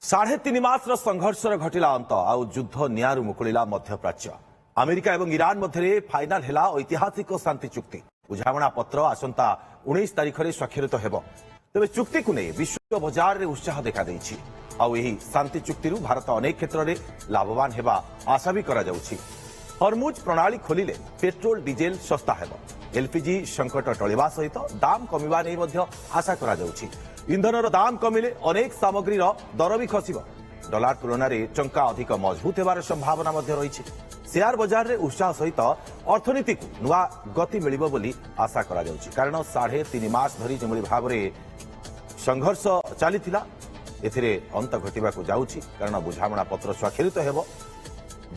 3.5 ମାସର ସଂଘର୍ଷର ଘଟିଲା ଅନ୍ତ ଆଉ ଯୁଦ୍ଧ ନିଆଁରୁ ମୁକୁଳିଲା ମଧ୍ୟପ୍ରାଚ୍ୟ। ଆମେରିକା ଏବଂ ଇରାନ ମଧ୍ୟରେ ଫାଇନାଲ ହେଲା ଐତିହାସିକ ଶାନ୍ତି ଚୁକ୍ତି। ବୁଝାମଣା ପତ୍ର ଆସନ୍ତା 19 ତାରିଖରେ ସ୍ୱାକ୍ଷରିତ ହେବ। ତେବେ ଚୁକ୍ତିକୁ ନେଇ ବିଶ୍ୱ ବଜାରରେ ଉତ୍ସାହ ଦେଖାଦେଇଛି। ଆଉ ଏହି ଶାନ୍ତି ଚୁକ୍ତିରୁ ଭାରତ ଅନେକ କ୍ଷେତ୍ରରେ ଲାଭବାନ ହେବା ଆଶା ବି କରାଯାଉଛି। ହରମୁଜ ପ୍ରଣାଳୀ ଖୋଲିଲେ ପେଟ୍ରୋଲ ଡିଜେଲ ଶସ୍ତା ହେବ। ଏଲପିଜି ସଂକଟ ଟଳିବା ସହିତ ଦାମ କମିବା ନେଇ ମଧ୍ୟ ଆଶା କରାଯାଉଛି। ଇନ୍ଧନର ଦାମ କମିଲେ ଅନେକ ସାମଗ୍ରୀର ଦର ବି ଖସିବ। ଡଲାର ତୁଳନାରେ ଟଙ୍କା ଅଧିକ ମଜବୁତ ହେବାର ସମ୍ଭାବନା ମଧ୍ୟ ରହିଛି। ସେୟାର ବଜାରରେ ଉତ୍ସାହ ସହିତ ଅର୍ଥନୀତିକୁ ନୂଆ ଗତି ମିଳିବ ବୋଲି ଆଶା କରାଯାଉଛି। କାରଣ 3.5 ମାସ ଧରି ଯେଭଳି ଭାବରେ ସଂଘର୍ଷ ଚାଲିଥିଲା ଏଥିରେ ଅନ୍ତ ଘଟିବାକୁ ଯାଉଛି। କାରଣ ବୁଝାମଣା ପତ୍ର ସ୍ୱାକ୍ଷରିତ ହେବ।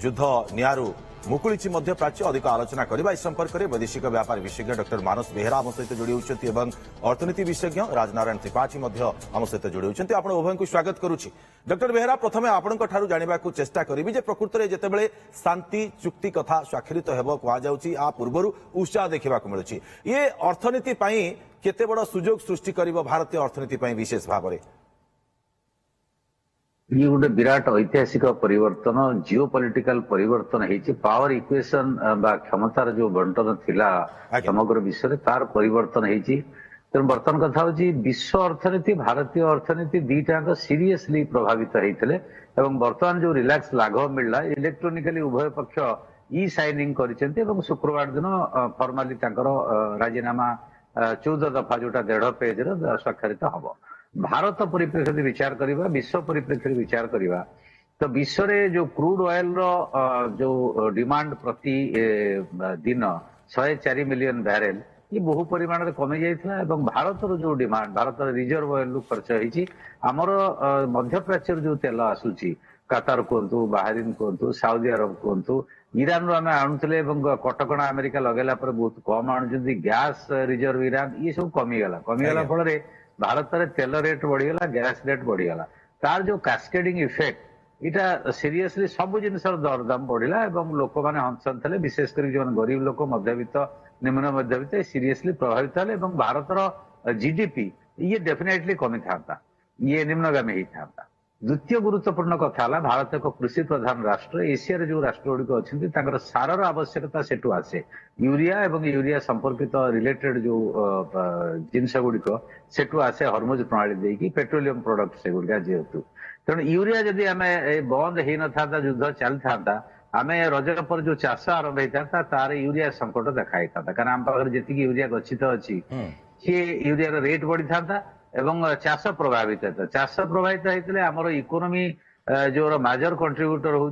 ଯୁଦ୍ଧ ନିଆଁରୁ ମୁକୁଳିଛି ମଧ୍ୟପ୍ରାଚ୍ୟ। ଅଧିକ ଆଲୋଚନା କରିବା ଏ ସମ୍ପର୍କରେ ବୈଦେଶିକ ବ୍ୟାପାର ବିଶେଷଜ୍ଞ ଡକ୍ଟର ମାନସ ବେହେରା ଆମ ସହିତ ଯୋଡ଼ି ହୋଇଛନ୍ତି ଏବଂ ଅର୍ଥନୀତି ବିଶେଷଜ୍ଞ ରାଜନାରାୟଣ ତ୍ରିପାଠୀ ମଧ୍ୟ ଆମ ସହିତ ଯୋଡ଼ି ହୋଇଛନ୍ତି। ଆପଣ ଉଭୟଙ୍କୁ ସ୍ୱାଗତ କରୁଛି। ଡକ୍ଟର ବେହେରା, ପ୍ରଥମେ ଆପଣଙ୍କଠାରୁ ଜାଣିବାକୁ ଚେଷ୍ଟା କରିବି ଯେ ପ୍ରକୃତରେ ଯେତେବେଳେ ଶାନ୍ତି ଚୁକ୍ତି କଥା ସ୍ୱାକ୍ଷରିତ ହେବ କୁହାଯାଉଛି, ଆ ପୂର୍ବରୁ ଉତ୍ସାହ ଦେଖିବାକୁ ମିଳୁଛି। ଇଏ ଅର୍ଥନୀତି ପାଇଁ କେତେ ବଡ଼ ସୁଯୋଗ ସୃଷ୍ଟି କରିବ ଭାରତୀୟ ଅର୍ଥନୀତି ପାଇଁ ବିଶେଷ ଭାବରେ? ये गोटे विराट ऐतिहासिक परिवर्तन जिओ पॉलिटिकल परिवर्तन होती पावर इक्वेशन क्षमतार जो बंटन थिला समग्र विश्व तार परिवर्तन होती। तेणु बर्तमान कथा हूँ विश्व अर्थनीति भारतीय अर्थनीति दीटाक सीरियसली प्रभावित होते बर्तमान जो रिलैक्स लाघव मिलला इलेक्ट्रोनिकली उभय पक्ष ई साइनिंग कर शुक्रवार दिन फॉर्माली राजीनामा 14 दफा जोटा 1.5 पेज स्वाक्षरित हम। भारत परिप्रेक्षी विचार करवा विश्व परिप्रेक्षी विचार करवा तो विश्व रे जो क्रूड ऑयल रो जो डिमांड प्रति दिन 104 मिलियन बैरेल ये बहु परिमाण में कमी जाइथिला एवं भारत रो जो डिमांड भारत रिजर्व ऑयल रु खर्च होईची हमर मध्यप्राच्य जो तेल आसुची कतार कोंतु बाहरीन कोंतु सऊदी अरब कोंतु ईरान रो आमे आणुतले एवं कटकणा अमेरिका लगेला पर बहुत कम आणुचंती गैस रिजर्व ईरान ये सब कमी गला फल रे भारत में तेल रेट बढ़ीगला गैस रेट बढ़ीगला तार जो कास्केडिंग इफेक्ट इटा सीरियसली सब जिन दरदाम बढ़ला लोक मैंने हंसन थे विशेषकर जो गरीब लोक मध्यवित्त निम्न मध्यवित्त सीरियसली प्रभावित है। भारत जीडीपी ये डेफिनेटली कमी था ये निम्नगामी होता। द्वितीय गुरुत्वपूर्ण कथा है भारत एक कृषि प्रधान राष्ट्र एशिया जो राष्ट्र गुड़िक अच्छा सारर आवश्यकता सेठू आसे यूरिया एवं यूरिया संपर्कित रिलेटेड जो जिनस गुड़िक सेठू आसे हरमुज प्रणाली देकी पेट्रोलियम प्रोडक्ट से गुड़िका जेहेतु तेणु यूरिया जदि आम बंद हो न था युद्ध चली था आम रज पर जो चाष आरंभ होता तार यूरिया संकट देखा था कारण आम पाखे जी यूरिया गच्छित अच्छी सी यूरिया रेट बढ़ी था एवं चाष प्रभावित होता चाष प्रभावित होते आमर इकोनोमी जो मेजर कंट्रीब्यूटर हूँ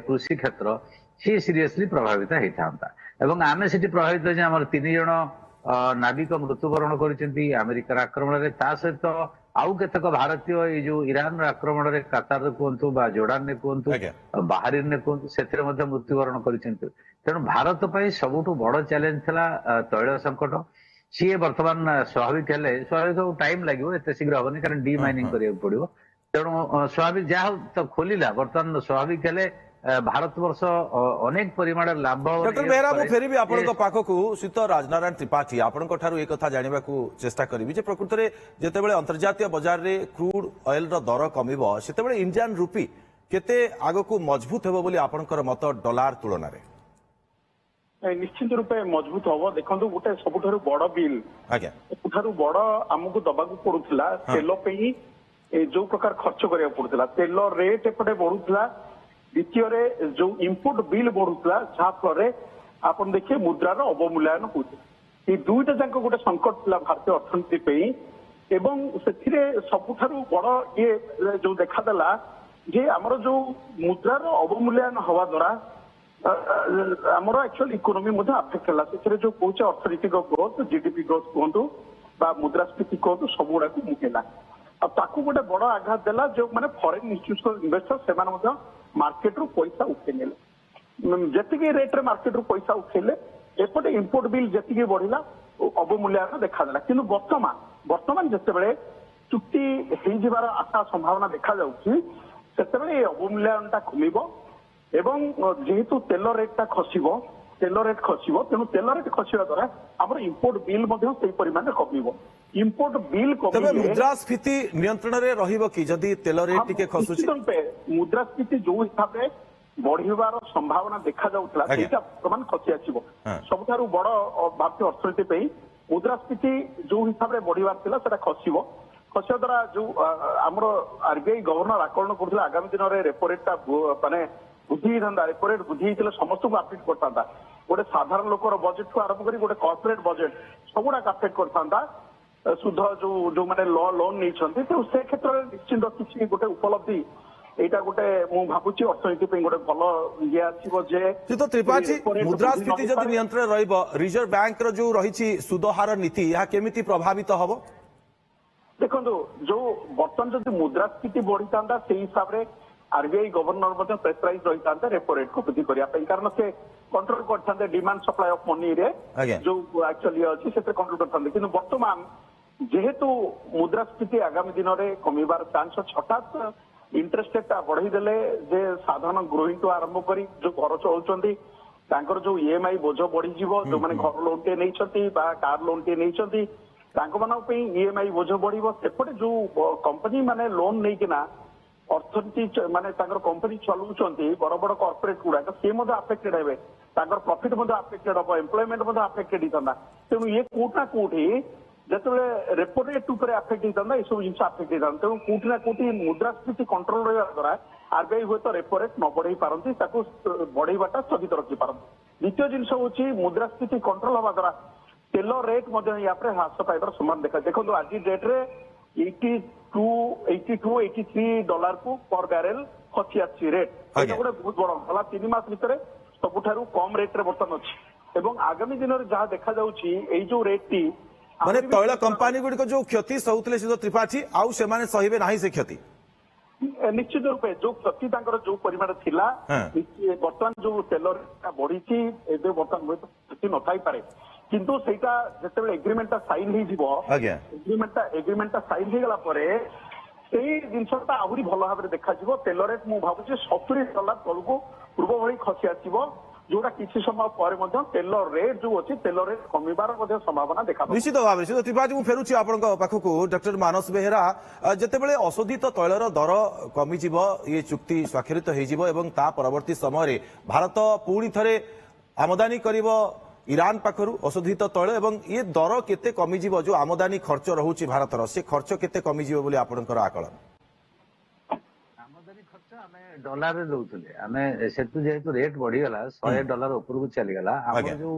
कृषि क्षेत्र सी सीरियसली प्रभावित होता एवं आम से प्रभावित होती आम 3 जन नाविक मृत्युवरण कर अमेरिकार आक्रमण में सहित आउ केतक भारतीय ये जो ईरान आक्रमण में कतार कहतु जोर्डान ने कहतु बाहरीन ने कहतु से मृत्युवरण कर तेणु भारत सबुठ बड़ चैलेंज था तैल संकट सी बर्तमान स्वाभाविक है स्वाभाविक टाइम लगे एत शीघ्र हेनी कारण डी माइनिंग करा पड़ो तेणु स्वाभाविक जहाँ तो खोलिला बर्तमान स्वाभाविक है भारत वर्ष अनेक परिमाण लाभ। डॉक्टर बेहरा मु फेरी भी आपन पाखकू शीत राजनारायण त्रिपाठी आपन एक कथा जानिबा को चेष्टा करी जे प्रकृत में जितेबाला अंतर्जातीय बजार रे क्रूड ऑयल रो दर कमिबो सेतेबाला इंडियन रुपी केते आगकू मजबूत हेबो बोली आपनकर मत डॉलर तुलना रे? निश्चित रूपे मजबूत हम देखो गोटे सब बड़ बिल सब बड़ आमको दबाक पड़ूला तेल जो प्रकार खर्च करा पड़ूला तेल रेट एपटे बढ़ुला द्वितीय जो इनपुट बिल बढ़ुला जहाँफल आप देखिए मुद्रार अवमूल्यन होता ये दुईटा जाक गोटे संकट था भारतीय अर्थनीति एवं से सबुठ बड़ ये जो देखादेला जे आमर जो मुद्रार अवमूल्यन हवा द्वारा आमर एक्चुअल इकोनोमी अफेक्ट है से जो कौचे अर्थनैतिक ग्रोथ जीडीपी ग्रोथ कहतु मुद्रास्फीति कहतु सब गुड़ा मुकेला ताकू गोटे बड़ आघात देला जो माने फॉरेन इंस्टीट्यूशनल इन्वेस्टर से मार्केट रू पैसा उठे जी रेट रे मार्केट रू पैसा उठेले एपटे इम्पोर्ट बिल जी बढ़ला अवमूल्यन देखादेला कि बर्तमान जिते चुक्ति हो आशा संभावना देखा जाते अवमूल्यनटा कमिब एवं जेहेतु तेल रेटा खसब तेल रेट खसब तेणु तेल रेट खसवा द्वारा आम इम्पोर्ट बिल से परिमाण कमिब ଇମ୍ପୋର୍ଟ ବିଲ୍ ତେବେ କମିଲେ ମୁଦ୍ରାସ୍ଫୀତି ନିୟନ୍ତ୍ରଣରେ ରହିବ କି ଯଦି ତେଲ ରେଟ୍ ଟିକେ ଖସୁଛି? ନିଶ୍ଚିତ ରୂପେ ମୁଦ୍ରାସ୍ଫୀତି ଯୋଉ ହିସାବରେ ବଢିବାର ସମ୍ଭାବନା ଦେଖାଯାଉଥିଲା ଆଜ୍ଞା। ସେଇଟା ବର୍ତ୍ତମାନ ଖସି ଆସିବ। ହଁ। ସବୁଠାରୁ ବଡ ଭାରତୀୟ ଅର୍ଥନୀତି ପାଇଁ ମୁଦ୍ରାସ୍ଫୀତି ଯୋଉ ହିସାବରେ ବଢିବାର ଥିଲା ସେଟା ଖସିବ। ଖସିବା ଦ୍ୱାରା ଯୋଉ ଆମର ଆରବିଆଇ ଗଭର୍ଣ୍ଣର ଆକଳନ କରୁଥିଲେ ଆଗାମୀ ଦିନରେ ରେପୋ ରେଟ୍ ଟା ମାନେ ବୃଦ୍ଧି ହେଇଥାନ୍ତା। ରେପୋ ରେଟ୍ ବୃଦ୍ଧି ହେଇଥିଲେ ସମସ୍ତଙ୍କୁ ଆଫେକ୍ଟ କରିଥାନ୍ତା। ଗୋଟେ ସାଧାରଣ ଲୋକର ବଜେଟ୍ ଠୁ ଆରମ୍ଭ କରି ଗୋଟେ କର୍ପୋରେଟ ବଜେଟ୍ ସବୁଗୁଡାକ ଆଫେକ୍ଟ କରିଥାନ୍ତା। ସୁଧ ଯୋଉମାନେ ଲୋନ୍ ନେଇଛନ୍ତି ତେଣୁ ସେ କ୍ଷେତ୍ରରେ ନିଶ୍ଚିନ୍ତ କିଛି ଗୋଟେ ଉପଲବ୍ଧି ଏଇଟା ଗୋଟେ ମୁଁ ଭାବୁଛି ଅର୍ଥନୀତି ପାଇଁ ଗୋଟେ ଭଲ ଇଏ ଆସିବ ଯେ ଶ୍ରୀଯୁକ୍ତ ତ୍ରିପାଠୀ, ମୁଦ୍ରାସ୍ଫୀତି ଯଦି ନିୟନ୍ତ୍ରଣରେ ରହିବ, ରିଜର୍ଭ ବ୍ୟାଙ୍କର ଯୋଉ ରହିଛି ସୁଧହାର ନୀତି ଏହା କେମିତି ପ୍ରଭାବିତ ହବ? ଦେଖନ୍ତୁ ଯୋଉ ବର୍ତ୍ତମାନ ଯଦି ମୁଦ୍ରାସ୍ଫୀତି ବଢିଥାନ୍ତା ସେଇ ହିସାବରେ ଆରବିଆଇ ଗଭର୍ଣ୍ଣର ମଧ୍ୟ ପ୍ରେସରାଇଜ ରହିଥାନ୍ତେ ରେପୋ ରେଟ୍ କୁ ବୃଦ୍ଧି କରିବା ପାଇଁ, କାରଣ ସେ କଣ୍ଟ୍ରୋଲ କରିଥାନ୍ତେ ଡିମାଣ୍ଡ ସପ୍ଲାଇ ଅଫ୍ ମନିରେ ଆଜ୍ଞା। ଯୋଉ ଆକ୍ଚୁଆଲି ଅଛି ସେଥିରେ କଣ୍ଟ୍ରୋଲ କରିଥାନ୍ତେ। କିନ୍ତୁ ବର୍ତ୍ତମାନ ଯେହେତୁ ମୁଦ୍ରାସ୍ଫୀତି ଆଗାମୀ ଦିନରେ କମିବାର ଚାନ୍ସ ଅଛି, ହଠାତ୍ ଇଣ୍ଟରେଷ୍ଟ ରେଟ୍ ଟା ବଢେଇ ଦେଲେ ଯେ ସାଧାରଣ ଗୃହିଣୀଠୁ ଆରମ୍ଭ କରି ଯୋଉ ଘର ଚଳୁଛନ୍ତି ତାଙ୍କର ଯୋଉ ଇଏମଆଇ ବୋଝ ବଢିଯିବ। ଯୋଉମାନେ ଘର ଲୋନ୍ ଟିଏ ନେଇଛନ୍ତି ବା କାର ଲୋନ୍ ଟିଏ ନେଇଛନ୍ତି ତାଙ୍କ ମାନଙ୍କ ପାଇଁ ଇଏମଆଇ ବୋଝ ବଢିବ। ସେପଟେ ଯୋଉ କମ୍ପାନୀ ମାନେ ଲୋନ୍ ନେଇକିନା ଅର୍ଥନୀତି ମାନେ ତାଙ୍କର କମ୍ପାନୀ ଚଲାଉଛନ୍ତି ବଡ ବଡ କର୍ପୋରେଟ ଗୁଡାକ ସିଏ ମଧ୍ୟ ଆଫେକ୍ଟେଡ ହେବେ। ତାଙ୍କର ପ୍ରଫିଟ ମଧ୍ୟ ଆଫେକ୍ଟେଡ ହବ, ଏମ୍ପ୍ଲୟମେଣ୍ଟ ମଧ୍ୟ ଆଫେକ୍ଟେଡ ହେଇଥାନ୍ତା। ତେଣୁ ଇଏ କୋଉଠି ନା କୋଉଠି ଯେତେବେଳେ ରେପୋ ରେଟ୍ ଉପରେ ଆଫେକ୍ଟ ହେଇଥାନ୍ତା ଏସବୁ ଜିନିଷ ଆଫେକ୍ଟ ହେଇଥାନ୍ତା। ତେଣୁ କୋଉଠି ନା କୋଉଠି ମୁଦ୍ରାସ୍ଫୀତି କଣ୍ଟ୍ରୋଲ ରହିବା ଦ୍ୱାରା ଆରବିଆଇ ହୁଏତ ରେପୋ ରେଟ୍ ନ ବଢେଇ ପାରନ୍ତି, ତାକୁ ବଢେଇବାଟା ସ୍ଥଗିତ ରଖିପାରନ୍ତି। ଦ୍ୱିତୀୟ ଜିନିଷ ହଉଛି ମୁଦ୍ରାସ୍ଫୀତି କଣ୍ଟ୍ରୋଲ ହବା ଦ୍ୱାରା ତେଲ ରେଟ୍ ମଧ୍ୟ ୟା ପରେ ହ୍ରାସ ପାଇବାର ସମ୍ଭାବନା ଦେଖା। ଦେଖନ୍ତୁ ଆଜି ଡେଟ୍ରେ $82-83 କୁ ପର ବ୍ୟାରେଲ ଖସି ଆସିଛି ରେଟ୍। ଏଇଟା ଗୋଟେ ବହୁତ ବଡ ଗଲା 3 ମାସ ଭିତରେ ସବୁଠାରୁ କମ ରେଟ୍ ରେ ବର୍ତ୍ତମାନ ଅଛି। ଏବଂ ଆଗାମୀ ଦିନରେ ଯାହା ଦେଖାଯାଉଛି ଏଇ ଯୋଉ ରେଟ୍ ଟି ମାନେ ତୈଳ କମ୍ପାନୀ ଗୁଡିକ ଯୋଉ କ୍ଷତି ସହୁଥିଲେ ଶ୍ରୀଯୁକ୍ତ ତ୍ରିପାଠୀ ଆଉ ସେମାନେ ସହିବେ ନାହିଁ ସେ କ୍ଷତି? ନିଶ୍ଚିତ ରୂପେ ଯୋଉ କ୍ଷତି ତାଙ୍କର ଯୋଉ ପରିମାଣ ଥିଲା ବର୍ତ୍ତମାନ ଯୋଉ ତେଲ ରେଟ୍ ବଢିଛି ଏବେ ବର୍ତ୍ତମାନ ହୁଏତ କ୍ଷତି ନଥାଇପାରେ, କିନ୍ତୁ ସେଇଟା ଯେତେବେଳେ ଏଗ୍ରିମେଣ୍ଟଟା ସାଇନ୍ ହେଇଯିବ ଏଗ୍ରିମେଣ୍ଟଟା ସାଇନ୍ ହେଇଗଲା ପରେ ସେଇ ଜିନିଷଟା ଆହୁରି ଭଲ ଭାବରେ ଦେଖାଯିବ। ତେଲ ରେଟ୍ ମୁଁ ଭାବୁଛି $70 ତଳକୁ ପୂର୍ବ ଭଳି ଖସି ଆସିବ, ଯୋଉଟା କିଛି ସମୟ ପରେ ମଧ୍ୟ ତେଲ ରେଟ୍ ଯୋଉ ଅଛି ତେଲ ରେଟ୍ କମିବାର ମଧ୍ୟ ସମ୍ଭାବନା ଦେଖା। ନିଶ୍ଚିତ ଭାବେ ଶ୍ରୀଯୁକ୍ତ ତ୍ରିପାଠୀ ମୁଁ ଫେରୁଛି ଆପଣଙ୍କ ପାଖକୁ। ଡକ୍ଟର ମାନସ ବେହେରା, ଯେତେବେଳେ ଅଶୋଧିତ ତୈଳର ଦର କମିଯିବ, ଇଏ ଚୁକ୍ତି ସ୍ୱାକ୍ଷରିତ ହେଇଯିବ ଏବଂ ତା ପରବର୍ତ୍ତୀ ସମୟରେ ଭାରତ ପୁଣି ଥରେ ଆମଦାନୀ କରିବ ଇରାନ ପାଖରୁ ଅଶୋଧିତ ତୈଳ ଏବଂ ଇଏ ଦର କେତେ କମିଯିବ? ଯୋଉ ଆମଦାନୀ ଖର୍ଚ୍ଚ ରହୁଛି ଭାରତର ସେ ଖର୍ଚ୍ଚ କେତେ କମିଯିବ ବୋଲି ଆପଣଙ୍କର ଆକଳନ? ଆମଦାନୀ ଖର୍ଚ୍ଚ ଆମେ ଡଲାରରେ ଦଉଥିଲେ, ଆମେ ସେଠୁ ଯେହେତୁ ରେଟ୍ ବଢିଗଲା $100 ଉପରକୁ ଚାଲିଗଲା, ଆମର ଯୋଉ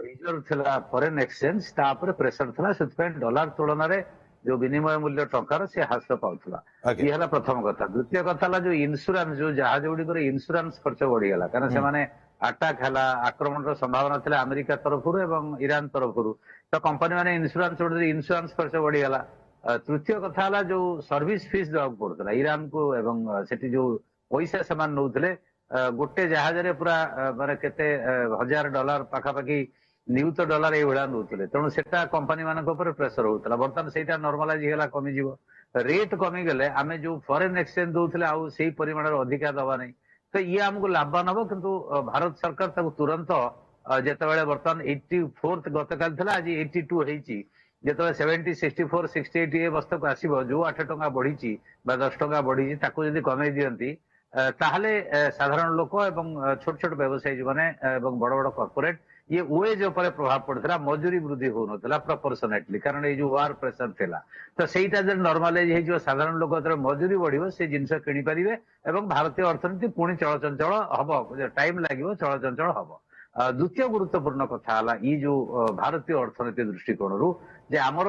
ରିଜର୍ଭ ଥିଲା ଫରେନ୍ ଏକ୍ସଚେଞ୍ଜ ତା ଉପରେ ପ୍ରେସର ଥିଲା, ସେଥିପାଇଁ ଡଲାର ତୁଳନାରେ ଯୋଉ ବିନିମୟ ମୂଲ୍ୟ ଟଙ୍କାର ସେ ହ୍ରାସ ପାଉଥିଲା। ଇଏ ହେଲା ପ୍ରଥମ କଥା। ଦ୍ୱିତୀୟ କଥା ହେଲା ଯୋଉ ଇନ୍ସୁରାନ୍ସ, ଯୋଉ ଜାହାଜ ଗୁଡିକର ଇନ୍ସୁରାନ୍ସ ଖର୍ଚ୍ଚ ବଢିଗଲା, କାରଣ ସେମାନେ ଆଟାକ୍ ହେଲା, ଆକ୍ରମଣର ସମ୍ଭାବନା ଥିଲା ଆମେରିକା ତରଫରୁ ଏବଂ ଇରାନ ତରଫରୁ, ତ କମ୍ପାନୀ ମାନେ ଇନ୍ସୁରାନ୍ସ ଖର୍ଚ୍ଚ ବଢିଗଲା। ତୃତୀୟ କଥା ହେଲା ଯୋଉ ସର୍ଭିସ ଫିସ୍ ଦେବାକୁ ପଡୁଥିଲା ଇରାନକୁ ଏବଂ ସେଠି ଯୋଉ ପଇସା ସେମାନେ ନଉଥିଲେ, ଗୋଟେ ଜାହାଜରେ ପୁରା ମାନେ କେତେ $1000 ପାଖାପାଖି ନିୟୁତ ଡଲାର ଏଇଭଳିଆ ନଉଥିଲେ, ତେଣୁ ସେଟା କମ୍ପାନୀ ମାନଙ୍କ ଉପରେ ପ୍ରେସର ହଉଥିଲା। ବର୍ତ୍ତମାନ ସେଇଟା ନର୍ମାଲାଇଜ ହେଇଗଲା, କମିଯିବ। ରେଟ୍ କମିଗଲେ ଆମେ ଯୋଉ ଫରେନ୍ ଏକ୍ସଚେଞ୍ଜ ଦଉଥିଲେ ଆଉ ସେଇ ପରିମାଣରେ ଅଧିକା ଦବା ନାହିଁ, ତ ଇଏ ଆମକୁ ଲାଭବାନ ହବ। କିନ୍ତୁ ଭାରତ ସରକାର ତାକୁ ତୁରନ୍ତ ଯେତେବେଳେ ବର୍ତ୍ତମାନ 84 ଗତକାଲି ଥିଲା, ଆଜି 82 ହେଇଛି, ଯେତେବେଳେ 70, 64, 68 ଏ ବସ୍ତାକୁ ଆସିବ, ଯୋଉ 8 ଟଙ୍କା ବଢିଛି ବା 10 ଟଙ୍କା ବଢିଛି ତାକୁ ଯଦି କମେଇ ଦିଅନ୍ତି ତାହେଲେ ସାଧାରଣ ଲୋକ ଏବଂ ଛୋଟ ଛୋଟ ବ୍ୟବସାୟୀ ମାନେ ଏବଂ ବଡ ବଡ କର୍ପୋରେଟ ଇଏ ୱେଜ ଉପରେ ପ୍ରଭାବ ପଡିଥିଲା, ମଜୁରୀ ବୃଦ୍ଧି ହଉନଥିଲା ପ୍ରପୋର୍ସନାଟଲି, କାରଣ ଏଇ ଯୋଉ ୱାର ପ୍ରେସର ଥିଲା। ତ ସେଇଟା ଯଦି ନର୍ମାଲାଇଜ ହେଇଯିବ, ସାଧାରଣ ଲୋକ ଯେତେବେଳେ ମଜୁରୀ ବଢିବ ସେ ଜିନିଷ କିଣିପାରିବେ ଏବଂ ଭାରତୀୟ ଅର୍ଥନୀତି ପୁଣି ଚଳଚଞ୍ଚଳ ହବ, ଟାଇମ ଲାଗିବ, ଚଳଚଞ୍ଚଳ ହବ। ଦ୍ୱିତୀୟ ଗୁରୁତ୍ୱପୂର୍ଣ୍ଣ କଥା ହେଲା ଏଇ ଯୋଉ ଭାରତୀୟ ଅର୍ଥନୀତି ଦୃଷ୍ଟିକୋଣରୁ ଯେ ଆମର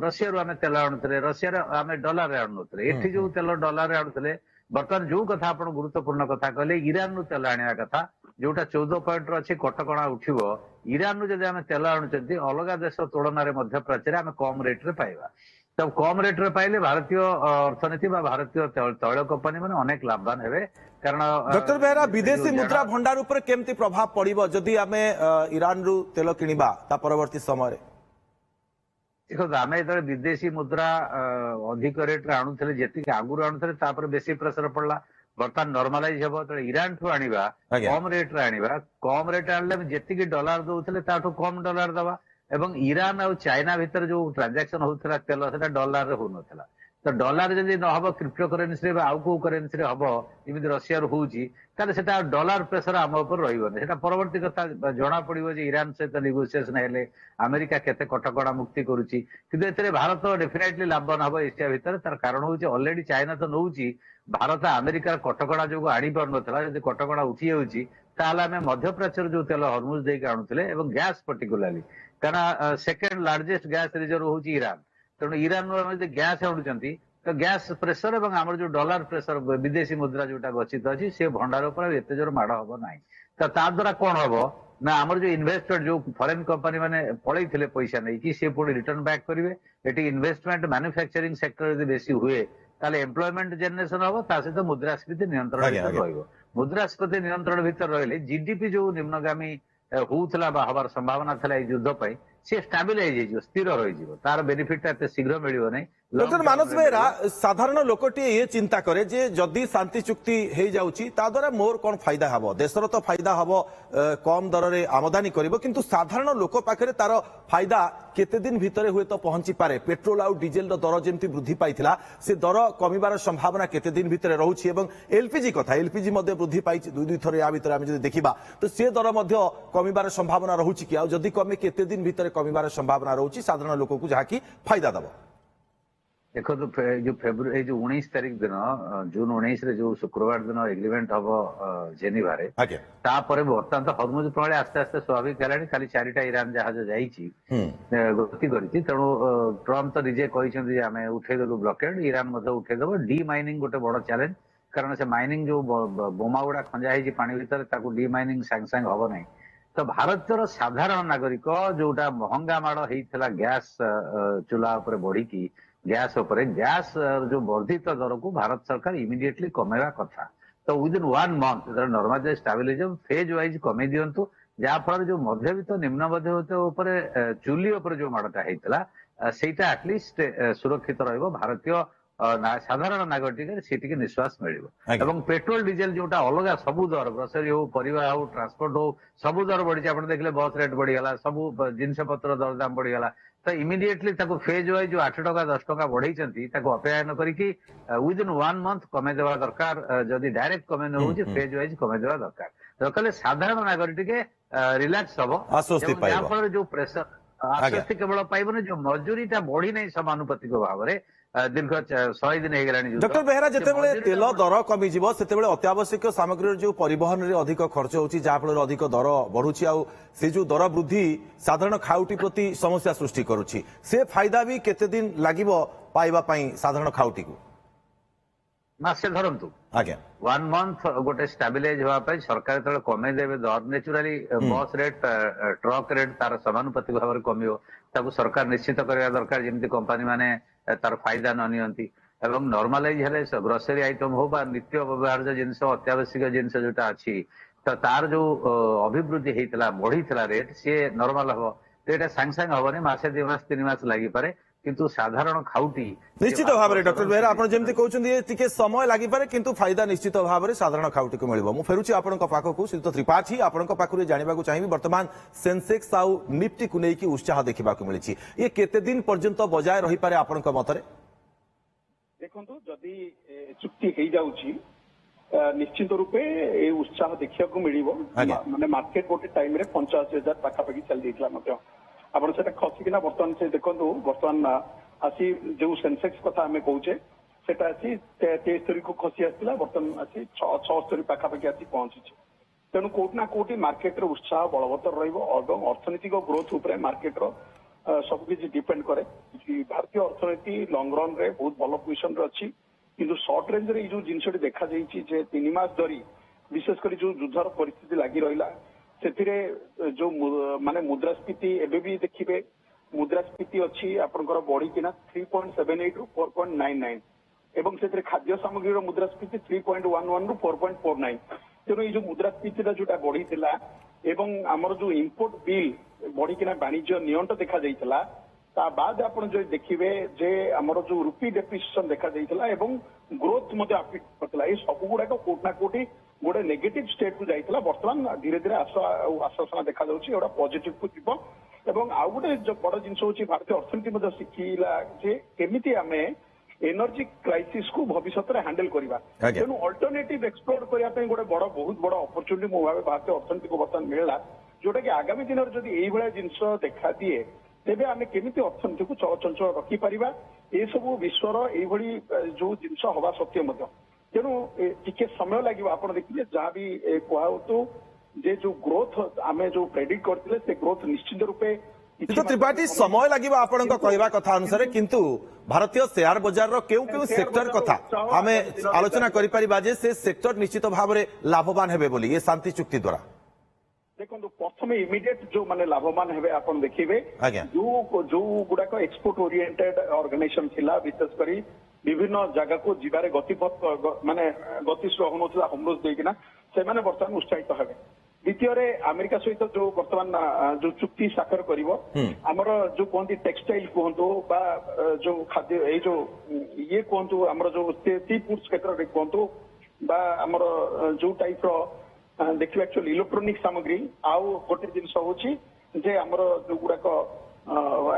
ରଷିଆରୁ ଆମେ ତେଲ ଆଣୁଥିଲେ, ରଷିଆରେ ଆମେ ଡଲାରରେ ଆଣୁନଥିଲେ, ଏଠି ଯୋଉ ତେଲ ଡଲାରରେ ଆଣୁଥିଲେ, ବର୍ତ୍ତମାନ ଯୋଉ କଥା ଆପଣ ଗୁରୁତ୍ୱପୂର୍ଣ୍ଣ କଥା କହିଲେ, ଇରାନରୁ ତେଲ ଆଣିବା କଥା, ଯୋଉଟା 14 ପଏଣ୍ଟର ଅଛି, କଟକଣା ଉଠିବ। ଇରାନରୁ ଯଦି ଆମେ ତେଲ ଆଣୁଛନ୍ତି ଅଲଗା ଦେଶ ତୁଳନାରେ ମଧ୍ୟପ୍ରାଚ୍ୟରେ ଆମେ କମ ରେଟରେ ପାଇବା, ତ କମ ରେଟରେ ପାଇଲେ ଭାରତୀୟ ଅର୍ଥନୀତି ବା ଭାରତୀୟ ତୈଳ କମ୍ପାନୀ ମାନେ ଅନେକ ଲାଭବାନ ହେବେ। କାରଣ ଡକ୍ଟର ବେହେରା, ବିଦେଶୀ ମୁଦ୍ରା ଭଣ୍ଡାର ଉପରେ କେମିତି ପ୍ରଭାବ ପଡିବ ଯଦି ଆମେ ଇରାନରୁ ତେଲ କିଣିବା ତା ପରବର୍ତ୍ତୀ ସମୟରେ? ଦେଖନ୍ତୁ, ଆମେ ଯେତେବେଳେ ବିଦେଶୀ ମୁଦ୍ରା ଅଧିକ ରେଟରେ ଆଣୁଥିଲେ, ଯେତିକି ଆଗରୁ ଆଣୁଥିଲେ ତାପରେ ବେଶୀ ପ୍ରେସର ପଡିଲା। ବର୍ତ୍ତମାନ ନର୍ମାଲାଇଜ ହବ, ଯେତେବେଳେ ଇରାନଠୁ ଆଣିବା କମ ରେଟରେ ଆଣିବା, କମ ରେଟରେ ଆଣିଲେ ଯେତିକି ଡଲାର ଦଉଥିଲେ ତାଠୁ କମ ଡଲାର ଦବା ଏବଂ ଇରାନ ଆଉ ଚାଇନା ଭିତରେ ଯୋଉ ଟ୍ରାଞ୍ଜାକ୍ସନ ହଉଥିଲା ତେଲ ସେଟା ଡଲାରରେ ହଉନଥିଲା। ତ ଡଲାର ଯଦି ନ ହବ କ୍ରିପ୍ଟୋ କରେନ୍ସିରେ ବା ଆଉ କୋଉ କରେନ୍ସିରେ ହବ ଯେମିତି ରଷିଆରୁ ହଉଛି, ତାହେଲେ ସେଟା ଡଲାର ପ୍ରେସର ଆମ ଉପରେ ରହିବନି। ସେଟା ପରବର୍ତ୍ତୀ କଥା ଜଣା ପଡିବ ଯେ ଇରାନ ସହିତ ନେଗୋସିଏସନ ହେଲେ ଆମେରିକା କେତେ କଟକଣା ମୁକ୍ତି କରୁଛି। କିନ୍ତୁ ଏଥିରେ ଭାରତ ଡେଫିନେଟଲି ଲାଭବାନ ହବ ଏସିଆ ଭିତରେ। ତାର କାରଣ ହଉଛି ଅଲରେଡି ଚାଇନା ତ ନଉଛି, ଭାରତ ଆମେରିକାର କଟକଣା ଯୋଗୁଁ ଆଣିପାରୁନଥିଲା। ଯଦି କଟକଣା ଉଠି ଯାଉଛି ତାହେଲେ ଆମେ ମଧ୍ୟପ୍ରାଚ୍ୟର ଯୋଉ ତେଲ ହରମୁଜ ଦେଇକି ଆଣୁଥିଲେ ଏବଂ ଗ୍ୟାସ ପର୍ଟିକୁଲାରଲି, କାରଣ ସେକେଣ୍ଡ ଲାର୍ଜେଷ୍ଟ ଗ୍ୟାସ ରିଜର୍ଭ ହଉଛି ଇରାନ। ତେଣୁ ଇରାନରୁ ଆମେ ଯଦି ଗ୍ୟାସ ଆଣୁଛନ୍ତି ତ ଗ୍ୟାସ ପ୍ରେସର ଏବଂ ଆମର ଯୋଉ ଡଲାର ପ୍ରେସର ବିଦେଶୀ ମୁଦ୍ରା ଯୋଉଟା ଗଚ୍ଛିତ ଅଛି ସେ ଭଣ୍ଡାର ଉପରେ ଏତେ ଜୋର ମାଡ ହବ ନାହିଁ। ତ ତା ଦ୍ୱାରା କଣ ହବ ନା ଆମର ଯୋଉ ଇନଭେଷ୍ଟର ଯୋଉ ଫରେନ କମ୍ପାନୀ ମାନେ ପଳେଇଥିଲେ ପଇସା ନେଇକି ସେ ପୁଣି ରିଟର୍ନ ବ୍ୟାକ୍ କରିବେ। ଏଠି ଇନଭେଷ୍ଟମେଣ୍ଟ ମାନୁଫ୍ୟାକ୍ଚରିଂ ସେକ୍ଟର ଯଦି ବେଶୀ ହୁଏ ତାହେଲେ ଏମ୍ପ୍ଲୟମେଣ୍ଟ ଜେନେରେସନ ହବ, ତା ସହିତ ମୁଦ୍ରାସ୍ଫୀତି ନିୟନ୍ତ୍ରଣ ଭିତରେ ରହିବ। ମୁଦ୍ରାସ୍ଫୀତି ନିୟନ୍ତ୍ରଣ ଭିତରେ ରହିଲେ ଜିଡିପି ଯୋଉ ନିମ୍ନଗାମୀ ହଉଥିଲା ବା ହବାର ସମ୍ଭାବନା ଥିଲା ଏଇ ଯୁଦ୍ଧ ପାଇଁ ସେ ଷ୍ଟାବିଲାଇଜ ହେଇଯିବ, ସ୍ଥିର ରହିଯିବ। ତାର ବେନିଫିଟ ଏତେ ଶୀଘ୍ର ମିଳିବ ନାହିଁ। ଡକ୍ଟର ମାନସ ବେହେରା, ସାଧାରଣ ଲୋକଟିଏ ଏ ଚିନ୍ତା କରେ ଯେ ଯଦି ଶାନ୍ତି ଚୁକ୍ତି ହେଇଯାଉଛି ତା ଦ୍ୱାରା ମୋର କଣ ଫାଇଦା ହବ? ଦେଶର ତ ଫାଇଦା ହବ, କମ ଦରରେ ଆମଦାନୀ କରିବ, କିନ୍ତୁ ସାଧାରଣ ଲୋକ ପାଖରେ ତାର ଫାଇଦା କେତେ ଦିନ ଭିତରେ ହୁଏତ ପହଞ୍ଚି ପାରେ? ପେଟ୍ରୋଲ ଆଉ ଡିଜେଲର ଦର ଯେମିତି ବୃଦ୍ଧି ପାଇଥିଲା ସେ ଦର କମିବାର ସମ୍ଭାବନା କେତେ ଦିନ ଭିତରେ ରହୁଛି? ଏବଂ ଏଲପିଜି କଥା, ଏଲପିଜି ମଧ୍ୟ ବୃଦ୍ଧି ପାଇଛି ଦୁଇ ଥର, ୟା ଭିତରେ ଆମେ ଯଦି ଦେଖିବା ତ ସେ ଦର ମଧ୍ୟ କମିବାର ସମ୍ଭାବନା ରହୁଛି କି? ଆଉ ଯଦି କମେ କେତେ ଦିନ ଭିତରେ କମିବାର ସମ୍ଭାବନା ରହୁଛି ସାଧାରଣ ଲୋକକୁ, ଯାହାକି ଫାଇଦା ଦବ? ଦେଖନ୍ତୁ ଏଇ ଯୋଉ 19 ତାରିଖ ଦିନ, ଜୁନ 19ରେ ଯୋଉ ଶୁକ୍ରବାର ଦିନ ଏଗ୍ରିମେଣ୍ଟ ହବ ଜେନିଭାରେ, ତାପରେ ବର୍ତ୍ତମାନ ତ ହରମୁଜ ପ୍ରଣାଳୀ ଆସ୍ତେ ଆସ୍ତେ ସ୍ୱାଭାବିକ ହେଲାଣି। ଖାଲି 4ଟା ଇରାନ ଜାହାଜ ଯାଇଛି, ଗତି କରିଛି। ତେଣୁ ଟ୍ରମ୍ପ ତ ନିଜେ କହିଛନ୍ତି ଯେ ଆମେ ଉଠେଇଦେଲୁ ବ୍ଲକେଡ୍, ଇରାନ ମଧ୍ୟ ଉଠେଇଦେବ। ଡି ମାଇନିଂ ଗୋଟେ ବଡ ଚ୍ୟାଲେଞ୍ଜ, କାରଣ ସେ ମାଇନିଂ ଯୋଉ ବୋମା ଗୁଡା ଖଞ୍ଜା ହେଇଛି ପାଣି ଭିତରେ ତାକୁ ଡି ମାଇନିଂ ସାଙ୍ଗେ ସାଙ୍ଗେ ହବ ନାହିଁ। ତ ଭାରତର ସାଧାରଣ ନାଗରିକ ଯୋଉଟା ମହଙ୍ଗା ମାଡ ହେଇଥିଲା ଗ୍ୟାସ ଚୁଲା ଉପରେ ବଢିକି, ଗ୍ୟାସ ଉପରେ ଗ୍ୟାସ ଯୋଉ ବର୍ଦ୍ଧିତ ଦରକୁ ଭାରତ ସରକାର ଇମିଡିଏଟଲି କମେଇବା କଥା। ତ ୱିଦିନ୍ 1 ମନ୍ଥ ନର୍ମାଲ ଷ୍ଟାବିଲିଜମ ଫେଜ ୱାଇଜ କମେଇ ଦିଅନ୍ତୁ, ଯାହା ଫଳରେ ଯୋଉ ମଧ୍ୟବିତ୍ତ ନିମ୍ନ ମଧ୍ୟବିତ୍ତ ଉପରେ ଚୁଲି ଉପରେ ଯୋଉ ମାଡଟା ହେଇଥିଲା ସେଇଟା ଆଟଲିଷ୍ଟ ସୁରକ୍ଷିତ ରହିବ। ଭାରତୀୟ ସାଧାରଣ ନାଗରିକରେ ସେ ଟିକେ ନିଶ୍ୱାସ ମିଳିବ। ଏବଂ ପେଟ୍ରୋଲ ଡିଜେଲ ଯୋଉଟା ଅଲଗା ସବୁ ଦର, ଗ୍ରୋସରୀ ହଉ, ପରିବା ହଉ, ଟ୍ରାନ୍ସପୋର୍ଟ ହଉ, ସବୁ ଦର ବଢିଛି। ଆପଣ ଦେଖିଲେ ବସ୍ ରେଟ୍ ବଢିଗଲା, ସବୁ ଜିନିଷ ପତ୍ର ଦରଦାମ ବଢିଗଲା। ତ ଇମିଡିଏଟଲି ତାକୁ ଫେଜ ୱାଇଜ ଯୋଉ 8 ଟଙ୍କା 10 ଟଙ୍କା ବଢେଇଛନ୍ତି ତାକୁ ଅପେକ୍ଷା ନ କରିକି ୱିଦିନ୍ 1 ମନ୍ଥ କମେଇ ଦେବା ଦରକାର। ଯଦି ଡାଇରେକ୍ଟ କମେଇ ନ ହଉଛି ଫେଜ ୱାଇଜ କମେଇ ଦେବା ଦରକାର। ଦରକାର ସାଧାରଣ ନାଗରିକ ଟିକେ ରିଲାକ୍ସ ହବ, ଯାହାଫଳରେ ଯୋଉ ପ୍ରେସର ଆଶ୍ୱସ୍ତି କେବଳ ପାଇବନି, ଯୋଉ ମଜୁରୀଟା ବଢି ନାହିଁ ସମାନୁପାତିକ ଭାବରେ ଦୀର୍ଘ 100 ଦିନ ହେଇଗଲାଣି। ଡକ୍ଟର ବେହେରା, ଯେତେବେଳେ ତେଲ ଦର କମିଯିବ ସେତେବେଳେ ଅତ୍ୟାବଶ୍ୟକ ସାମଗ୍ରୀର ଯୋଉ ପରିବହନରେ ଅଧିକ ଖର୍ଚ୍ଚ ହଉଛି, ଯାହାଫଳରେ ଅଧିକ ଦର ବଢୁଛି, ଆଉ ସେ ଯୋଉ ଦର ବୃଦ୍ଧି ସାଧାରଣ ଖାଉଟି ପ୍ରତି ସମସ୍ୟା ସୃଷ୍ଟି କରୁଛି। ସେ ଫାଇଦା ବି କେତେ ଦିନ ଲାଗିବ ପାଇବା ପାଇଁ ସାଧାରଣ ଖାଉଟିକୁ? ମାସେ ଧରନ୍ତୁ, ଆଜ୍ଞା 1 ମନ୍ଥ ଗୋଟେ ଷ୍ଟାବିଲାଇଜ ହେବା ପାଇଁ ସରକାର ଯେତେବେଳେ କମେଇ ଦେବେ ଦର, naturally bus rate, truck rate ତାର ସମାନୁପାତିକ ଭାବରେ କମିବ। ତାକୁ ସରକାର ନିଶ୍ଚିତ କରିବା ଦରକାର ଯେମିତି କମ୍ପାନୀ ମାନେ ତାର ଫାଇଦା ନ ନିଅନ୍ତି। ଏବଂ ନର୍ମାଲାଇଜ ହେଲେ ଗ୍ରୋସରୀ ଆଇଟମ ହଉ ବା ନିତ୍ୟ ବ୍ୟବହାର୍ଯ୍ୟ ଜିନିଷ, ଅତ୍ୟାବଶ୍ୟକ ଜିନିଷ ଯୋଉଟା ଅଛି, ତ ତାର ଯୋଉ ଅଭିବୃଦ୍ଧି ହେଇଥିଲା, ବଢିଥିଲା ରେଟ୍, ସିଏ ନର୍ମାଲ ହବ। ତ ଏଇଟା ସାଙ୍ଗେ ସାଙ୍ଗେ ହବନି, ମାସେ 2 ମାସ 3 ମାସ ଲାଗିପାରେ। କିନ୍ତୁ ସାଧାରଣ ଖାଉଟି ନିଶ୍ଚିତ ଭାବରେ ଡକ୍ଟର ବେହେରା ଆପଣ ଯେମିତି କହୁଛନ୍ତି ଟିକେ ସମୟ ଲାଗିପାରେ, କିନ୍ତୁ ଫାଇଦା ନିଶ୍ଚିତ ଭାବରେ ସାଧାରଣ ଖାଉଟିକୁ ମିଳିବ। ମୁଁ ଫେରୁଛି ଆପଣଙ୍କ ପାଖକୁ ଶ୍ରୀଯୁକ୍ତ ତ୍ରିପାଠୀ, ଆପଣଙ୍କ ପାଖରୁ ଜାଣିବାକୁ ଚାହିଁବି ବର୍ତ୍ତମାନ ସେନ୍ସେକ୍ସ ଆଉ ନିଫ୍ଟିକୁ ନେଇକି ଉତ୍ସାହ ଦେଖିବାକୁ ମିଳିଛି, ଇଏ କେତେ ଦିନ ପର୍ଯ୍ୟନ୍ତ ବଜାୟ ରହିପାରେ ଆପଣଙ୍କ ମତରେ? ଦେଖନ୍ତୁ, ଯଦି ଚୁକ୍ତି ହେଇଯାଉଛି ନିଶ୍ଚିତ ରୂପେ ଏ ଉତ୍ସାହ ଦେଖିବାକୁ ମିଳିବ। ମାନେ ମାର୍କେଟ ଗୋଟେ ଟାଇମରେ 85,000 ପାଖାପାଖି ଚାଲି ଯାଇଥିଲା ମଧ୍ୟ, ଆପଣ ସେଟା ଖସିକିନା ବର୍ତ୍ତମାନ ସେ ଦେଖନ୍ତୁ, ବର୍ତ୍ତମାନ ଆସି ଯୋଉ ସେନ୍ସେକ୍ସ କଥା ଆମେ କହୁଛେ ସେଟା ଆସି 73କୁ ଖସି ଆସିଥିଲା, ବର୍ତ୍ତମାନ ଆସି 76 ପାଖାପାଖି ଆସି ପହଞ୍ଚିଛି। ତେଣୁ କୋଉଠି ନା କୋଉଠି ମାର୍କେଟର ଉତ୍ସାହ ବଳବତ୍ତର ରହିବ ଏବଂ ଅର୍ଥନୈତିକ ଗ୍ରୋଥ ଉପରେ ମାର୍କେଟର ସବୁକିଛି ଡିପେଣ୍ଡ କରେ। ଭାରତୀୟ ଅର୍ଥନୀତି ଲଙ୍ଗ ରନ୍ ରେ ବହୁତ ଭଲ ପୋଜିସନରେ ଅଛି, କିନ୍ତୁ ସର୍ଟ ରେଞ୍ଜରେ ଏଇ ଯୋଉ ଜିନିଷଟି ଦେଖାଯାଇଛି ଯେ 3 ମାସ ଧରି ବିଶେଷ କରି ଯୋଉ ଯୁଦ୍ଧର ପରିସ୍ଥିତି ଲାଗି ରହିଲା, ସେଥିରେ ଯୋଉ ମାନେ ମୁଦ୍ରାସ୍ଫୀତି, ଏବେ ବି ଦେଖିବେ ମୁଦ୍ରାସ୍ଫୀତି ଅଛି ଆପଣଙ୍କର ବଢିକିନା 3.78 ରୁ 4.99 ଏବଂ ସେଥିରେ ଖାଦ୍ୟ ସାମଗ୍ରୀର ମୁଦ୍ରାସ୍ଫୀତି 3.11 ରୁ 4.49। ତେଣୁ ଏଇ ଯୋଉ ମୁଦ୍ରାସ୍ଫୀତିଟା ଯୋଉଟା ବଢିଥିଲା ଏବଂ ଆମର ଯୋଉ ଇମ୍ପୋର୍ଟ ବିଲ୍ ବଢିକିନା ବାଣିଜ୍ୟ ନିଅଣ୍ଟ ଦେଖାଯାଇଥିଲା, ତା ବାଦ ଆପଣ ଯଦି ଦେଖିବେ ଯେ ଆମର ଯୋଉ ରୁପି ଡେପ୍ରିସିଏସନ ଦେଖାଯାଇଥିଲା ଏବଂ ଗ୍ରୋଥ ମଧ୍ୟ ଆଫେକ୍ଟ କରିଥିଲା। ଏଇ ସବୁ ଗୁଡାକ କୋଉଠି ନା କୋଉଠି ଗୋଟେ ନେଗେଟିଭ ଷ୍ଟେଟ୍ କୁ ଯାଇଥିଲା। ବର୍ତ୍ତମାନ ଧୀରେ ଧୀରେ ଆଶାସନା ଦେଖାଯାଉଛି ଏଗୁଡା ପଜିଟିଭ କୁ ଯିବ ଏବଂ ଆଉ ଗୋଟେ ବଡ ଜିନିଷ ହଉଛି ଭାରତୀୟ ଅର୍ଥନୀତି ମଧ୍ୟ ଶିଖିଲା ଯେ କେମିତି ଆମେ ଏନର୍ଜି କ୍ରାଇସିସ୍ କୁ ଭବିଷ୍ୟତରେ ହ୍ୟାଣ୍ଡେଲ କରିବା। ତେଣୁ ଅଲ୍ଟରନେଟିଭ ଏକ୍ସପ୍ଲୋର କରିବା ପାଇଁ ଗୋଟେ ବହୁତ ବଡ ଅପରଚ୍ୟୁନିଟି ମୁଁ ଭାବେ ଭାରତୀୟ ଅର୍ଥନୀତିକୁ ବର୍ତ୍ତମାନ ମିଳିଲା, ଯୋଉଟା କି ଆଗାମୀ ଦିନରେ ଯଦି ଏଇଭଳିଆ ଜିନିଷ ଦେଖାଦିଏ ତେବେ ଆମେ କେମିତି ଅର୍ଥନୀତିକୁ ଚଳଚଞ୍ଚଳ ରଖିପାରିବା ଏସବୁ ବିଶ୍ୱର ଏଇଭଳି ଯୋଉ ଜିନିଷ ହବା ସତ୍ତ୍ୱେ ମଧ୍ୟ। ତେଣୁ ଟିକେ ସମୟ ଲାଗିବ। ଆପଣ ଦେଖିବେ ଯାହା ବି କୁହାହଉତୁ ଯେ ଯୋଉ ଗ୍ରୋଥ ଆମେ ଯୋଉ ପ୍ରେଡିକ୍ଟ କରିଥିଲେ ସେ ଗ୍ରୋଥ ନିଶ୍ଚିତ ରୂପେ त्रिपाठी समय लगे आपण कहवा कथा अनुसार किंतु भारतीय शेयर बजार केउ केउ सेक्टर कथा आम आलोचना करें से सेक्टर निश्चित भाव में लाभवान हेबे बोली ये शांति चुक्ति द्वारा देखो प्रथम इमिडिएट जो माने लाभवान हेबे आपण देखिबे जो गुडाक एक्सपोर्ट ओरिएंटेड ऑर्गेनाइजेशन थिला विशेष करी विभिन्न जगह को जिबारे गतिपथ माने गतिशील होनोला होमलोज देकिना से माने वर्तमान उत्साहित हेबे। द्वितीय अमेरिका सहित जो वर्तमान जो चुक्ति साक्षर करिवो हमर जो कहती टेक्सटाइल कहतु बा जो खाद्य ये जो ये कहतु हमर जो सी फूड्स क्षेत्र रे कहतु बा हमर जो टाइप रो देखिए एक्चुअली इलेक्ट्रोनिक सामग्री आउ गोटे जिनस होची जे हमर जो गुडाक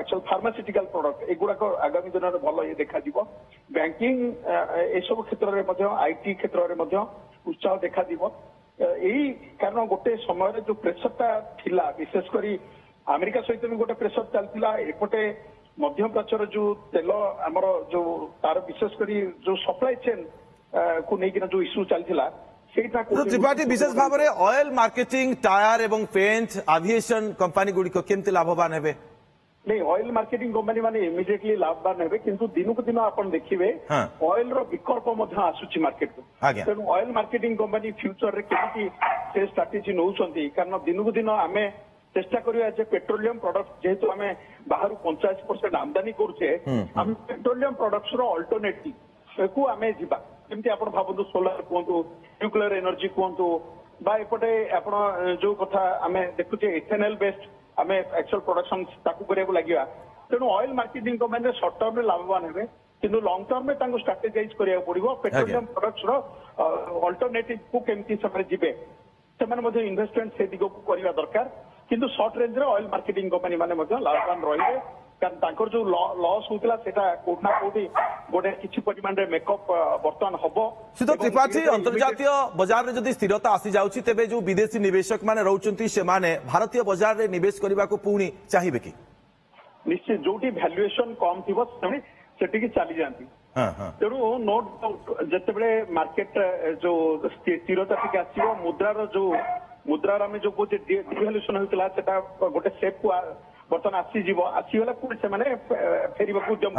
एक्चुअल फार्मास्यूटिकल प्रोडक्ट एगुडाक आगामी दिन में भल ये देखा दिबो। बैंकिंग ए सब क्षेत्र रे मध्य आईटी क्षेत्र रे मध्य उत्साह देखा दिबो। यही कारण गोटे समय जो प्रेसरटा थिला विशेष करी अमेरिका सहित भी गोटे प्रेसर चलता एपटे मध्य प्राच्यर जो तेल आमर जो तार विशेष करी जो सप्लाई चेन को लेकिन जो इश्यू चलता त्रिपाठी विशेष भाव में ऑयल मार्केटिंग टायर एवं पेंट एविएशन कंपनी गुड़िक केमती लाभवान हेबे? नहीं ऑयल मार्केटिंग कंपनी माने इमिडिएटली लाभवान हेबे किंतु दिनकु दिन आपण देखिबे ऑयल रो विकल्प मध्य आसुची मार्केट को। तेणु ऑयल मार्केटिंग कंपनी फ्यूचर रे केमिति से स्ट्रेटजी नउछंती कारण दिनकु दिन आमे चेष्टा करिया जे पेट्रोलियम प्रोडक्ट जेहेतु आमे बाहर 85% आमदानी करूचे हम पेट्रोलियम प्रोडक्ट्स रो अल्टरनेटिव को आमे जिबा केमति आपण भाबंतु सोलर कोंतु न्यूक्लियर एनर्जी कोंतु बा एपटे आपण जो कथा आमे देखुचे इथेनॉल बेस्ड आमे एक्चुअल प्रोडक्शन ताकू करिया लागिया। तेणु oil marketing company short term में लाभवान हेबे किंतु लॉन्ग टर्म में तांको स्ट्रेटेजाइज करिया पड़िबो पेट्रोलियम प्रोडक्ट्स रो अल्टरनेटिव को केमति समय जिबे सेमाने मध्ये इन्वेस्टमेंट से दिगो को करिया दरकार किंतु शॉर्ट रेंज रे ऑयल मार्केटिंग कंपनी माने मध्ये लाभवान रहिबे कारण तांकर जो लॉस होतला सेटा कोठना कोठी गोटे किछि परिमाण रे मेकअप वर्तमान हबो। सिद्धो त्रिपाठी अंतर्जातीय बाजार रे जदि स्थिरता आसी जाउछि तेबे जो विदेशी निवेशक माने रहउचंती से माने भारतीय बाजार रे निवेश करबा को पुणी चाहिबे कि? निश्चित जोटी वैल्यूएशन कम थिबो सेठी की चली जानती। तेणु नोट जेतेबेले मार्केट जो स्थिरता टिके आसीबो मुद्रार जो मुद्रार आमे जो कोचे डिवैल्यूएशन होतला सेटा गोटे शेप को बर्तमान आसीजीव आसीगला पुणी से माने फेरिबा उद्यम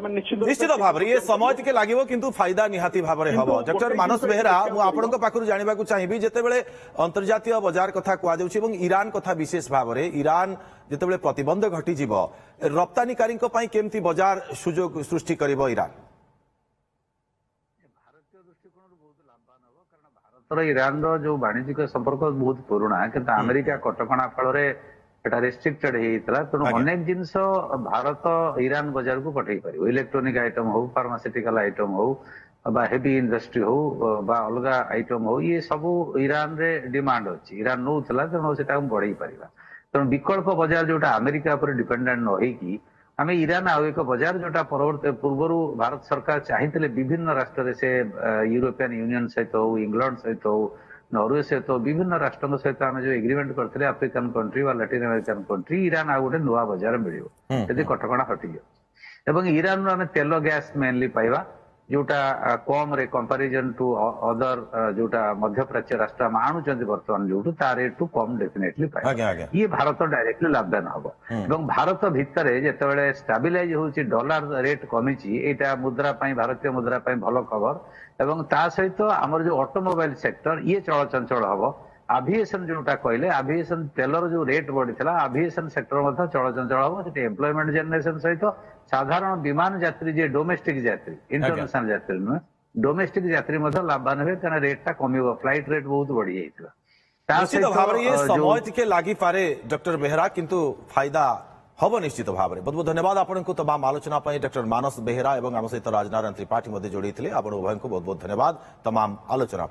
निश्चित भाव ये समय टिके लागिवो किंतु फायदा निहाती भाव में हबो। डॉक्टर मानस बेहरा मु आपनक पाखरु जानिबा को चाहिबी जेतेबेले अंतर्जातीय बाजार कथा कुआ जाउछि एवं ईरान कथा विशेष भाव में ईरान जेतेबेले प्रतिबंध घटी जीव रप्तानीकारी पई केमती बाजार सुजोग सृष्टि करिवो ईरान? भारतीय दृष्टिकोण बहुत लाभवान हबो कारण भारत ईरान रो जो वाणिज्यिक संपर्क बहुत पुराना किंतु अमेरिका कटकणा फल एटा रेस्ट्रिक्टेड होता तेणु अनेक जिनस भारत ईरान बाजार को पठे पार इलेक्ट्रोनिक आइटम हो फार्मास्यूटिकल आइटम हो बा हेवी इंडस्ट्री हो बा अलग आइटम हो ये सब ईरान रे डिमांड अच्छी ईरान नौला तेणु से बढ़े पार तेणु विकल्प बाजार जोटा अमेरिका पर डिपेंडेंट न होगी आम ईरान आउ एक बाजार जोटा पूर्व भारत सरकार चाहिए विभिन्न राष्ट्र से यूरोपियन यूनियन सहित हो इंग्लैंड सहित हो नॉर्वे सहित विभिन्न राष्ट्रों सहित आम जो एग्रीमेंट करते African country Latin American country Iran आ गोटे नुआ बाजार मिल यदि कटकणा हटिज एवं ईरान आम तेल गैस मेनली पाइबा जोटा कम रे कंपैरिजन टू अदर जोटा मध्य प्राच्य राष्ट्र आम आणुचंती वर्तमान जो तार रेट टू कम डेफिनेटली पाइबा ये भारत डायरेक्टली लाभवान हबो एवं भारत भितर जेतेबेले स्टेबलाइज होउची डॉलर रेट कमिची एटा मुद्रा पई भारतीय मुद्रा पई भलो खबर एवं ता सहित हमर जो ऑटोमोबाइल सेक्टर ये चलचंचल हबो एविएशन जोटा कहले एविएशन तेलर जो रेट बढ़ी एविएशन सेक्टर मध्य चलचंचल हम से एम्प्लॉयमेंट जनरेशन सहित साधारण विमान यात्री जे डोमेस्टिक यात्री इंटरनेशनल यात्री नुहे डोमेस्टिक यात्री लाभवान हे कारण रेटा कम फ्लाइट रेट बहुत बढ़ी जाइथिला निश्चित भाव ये समय टिके लागि पारे डॉक्टर बेहरा किंतु फायदा हम निश्चित भाव में बहुत बहुत धन्यवाद आपको तमाम आलोचना डॉक्टर मानस बेहरा और आम सहित राजनारायण त्रिपाठी जोड़ी आप उभय को बहुत बहुत धन्यवाद तमाम आलोचना।